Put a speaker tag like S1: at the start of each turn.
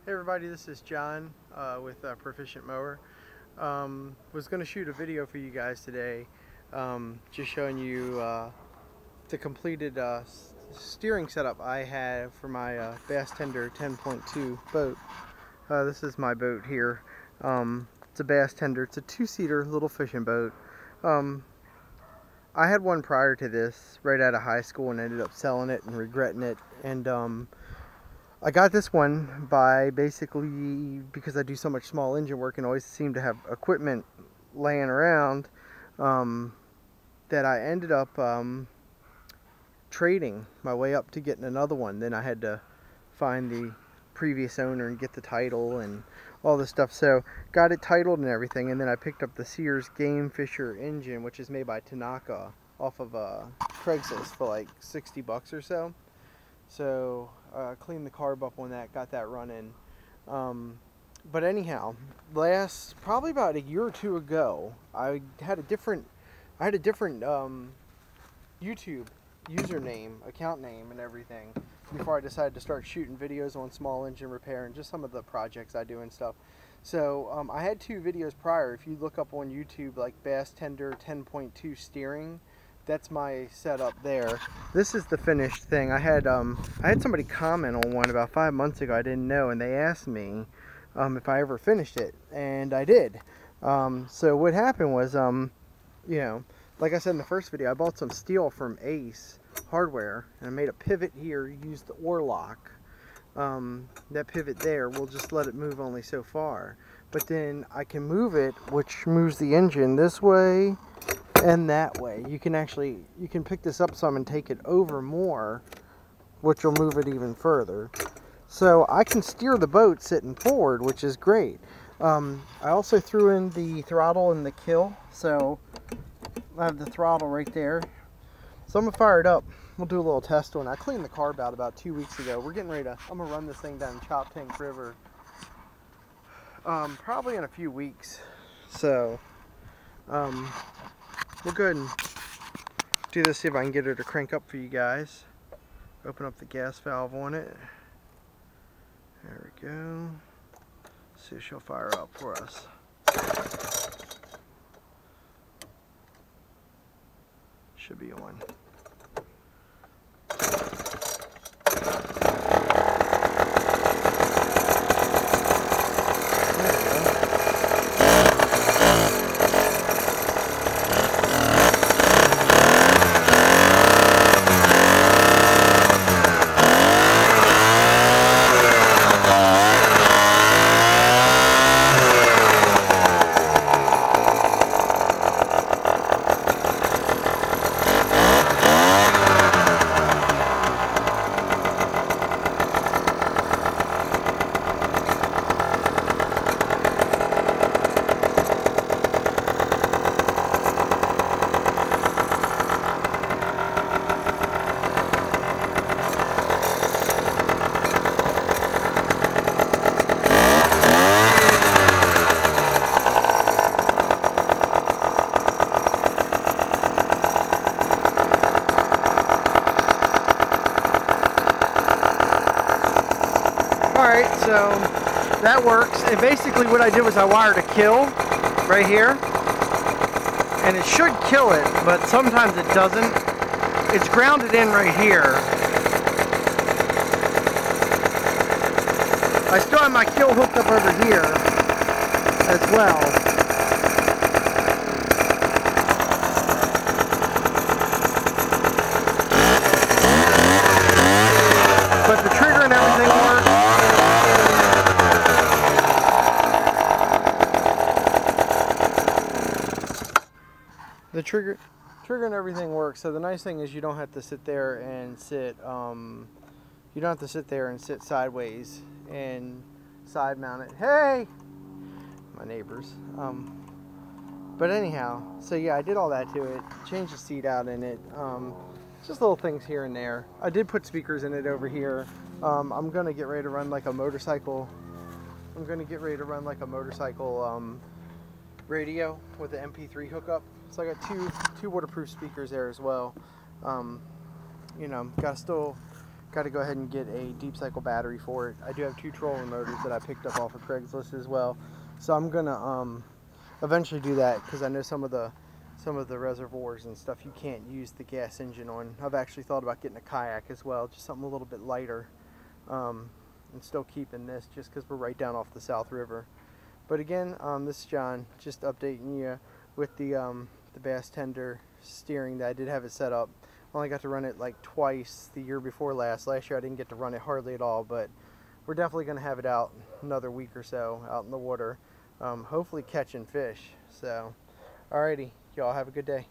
S1: Hey everybody, this is John with Proficient Mower. Was going to shoot a video for you guys today, just showing you the completed steering setup I have for my basstender 10.2 boat. This is my boat here. It's a basstender. It's a two-seater little fishing boat. I had one prior to this right out of high school and ended up selling it and regretting it. And I got this one by basically because I do so much small engine work and always seem to have equipment laying around, that I ended up trading my way up to getting another one. Then I had to find the previous owner and get the title and all this stuff. So got it titled and everything, and then I picked up the Sears Game Fisher engine, which is made by Tanaka, off of Craigslist for like 60 bucks or so. So cleaned the carb up on that, got that running. But anyhow, probably about a year or two ago, I had a different YouTube username, account name and everything, before I decided to start shooting videos on small engine repair and just some of the projects I do and stuff. So I had two videos prior. If you look up on YouTube, like basstender 10.2 steering, that's my setup there. This is the finished thing. I had somebody comment on one about 5 months ago I didn't know, and they asked me if I ever finished it, and I did. So what happened was, you know, like I said in the first video, I bought some steel from Ace Hardware, and I made a pivot here, used the oar lock. That pivot there, we'll just let it move only so far. But then I can move it, which moves the engine this way and that way. You can pick this up some and take it over more, which will move it even further. So I can steer the boat sitting forward, which is great. I also threw in the throttle and the kill, so I have the throttle right there. So I'm gonna fire it up. We'll do a little test on it. I cleaned the carb out about 2 weeks ago. We're getting ready to, I'm gonna run this thing down Chop Tank River probably in a few weeks. So we'll go ahead and do this, see if I can get her to crank up for you guys. Open up the gas valve on it. There we go. See if she'll fire up for us. Should be on. Alright, so that works. And basically what I did was I wired a kill right here, and it should kill it, but sometimes it doesn't. It's grounded in right here. I still have my kill hooked up over here as well. But the trigger and everything works. The trigger and everything works. So the nice thing is you don't have to sit there and sit sideways and side mount it. Hey, my neighbors. But anyhow, so yeah, I did all that to it. Changed the seat out in it. Just little things here and there. I did put speakers in it over here. I'm gonna get ready to run like a motorcycle. Radio with the MP3 hookup. So I got two waterproof speakers there as well. You know, gotta still got to go ahead and get a deep cycle battery for it. I do have 2 trolling motors that I picked up off of Craigslist as well, so I'm gonna eventually do that, because I know some of the reservoirs and stuff you can't use the gas engine on. I've actually thought about getting a kayak as well, just something a little bit lighter, and still keeping this just because we're right down off the South River. But again, this is John, just updating you with the basstender steering that I did have it set up. I only got to run it like twice the year before last. Last year I didn't get to run it hardly at all, but we're definitely going to have it out another week or so out in the water, hopefully catching fish. So, alrighty, y'all have a good day.